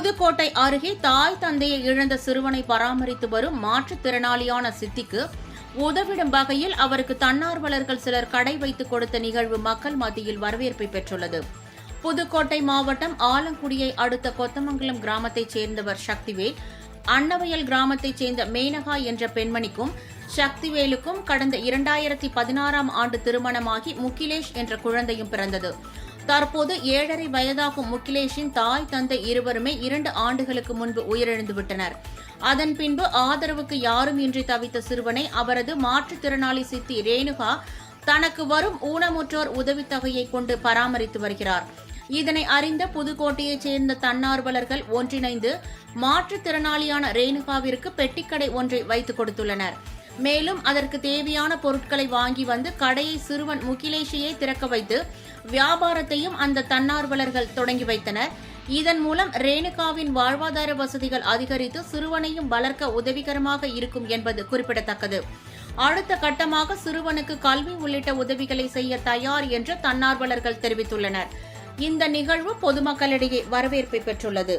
புதுக்கோட்டை அருகே தாய் தந்தையை இழந்த சிறுவனை பராமரித்து வரும் மாற்றுத்திறனாளியான சித்திக்கு உதவிடும் வகையில் அவருக்கு தன்னார்வலர்கள் சிலர் கடை வைத்துக் கொடுத்த நிகழ்வு மக்கள் மத்தியில் வரவேற்பை பெற்றுள்ளது. புதுக்கோட்டை மாவட்டம் ஆலங்குடியை அடுத்த கொத்தமங்கலம் கிராமத்தைச் சேர்ந்தவர் சக்திவேல், அன்னவயல் கிராமத்தைச் சேர்ந்த மேனகா என்ற பெண்மணிக்கும் சக்திவேலுக்கும் கடந்த 2016ஆம் ஆண்டு திருமணமாகி முகிலேஷ் என்ற குழந்தையும் பிறந்தது. தற்போது 7.5 வயதாகும் முகிலேஷின் தாய் தந்தை இருவருமே 2 ஆண்டுகளுக்கு முன்பு உயிரிழந்துவிட்டனர். அதன் பின்பு ஆதரவுக்கு யாரும் இன்றி தவித்த சிறுவனை அவரது மாற்றுத்திறனாளி சித்தி ரேணுகா தனக்கு வரும் ஊனமுற்றோர் உதவித்தொகையை கொண்டு பராமரித்து வருகிறார். இதனை அறிந்த புதுக்கோட்டையைச் சேர்ந்த தன்னார்வலர்கள் ஒன்றிணைந்து மாற்றுத்திறனாளியான ரேணுகாவிற்கு பெட்டிக்கடை ஒன்றை வைத்துக் கொடுத்துள்ளனர். மேலும் அதற்கு தேவையான பொருட்களை வாங்கி வந்து கடையை சிறுவன் முகிலேஷையே திறக்க வைத்து வியாபாரத்தையும் அந்த தன்னார்வலர்கள் தொடங்கி வைத்தனர். இதன் மூலம் ரேணுகாவின் வாழ்வாதார வசதிகள் அதிகரித்து சிறுவனையும் வளர்க்க உதவிகரமாக இருக்கும் என்பது குறிப்பிடத்தக்கது. அடுத்த கட்டமாக சிறுவனுக்கு கல்வி உள்ளிட்ட உதவிகளை செய்ய தயார் என்று தன்னார்வலர்கள் தெரிவித்துள்ளனர். இந்த நிகழ்வு பொதுமக்களிடையே வரவேற்பை பெற்றுள்ளது.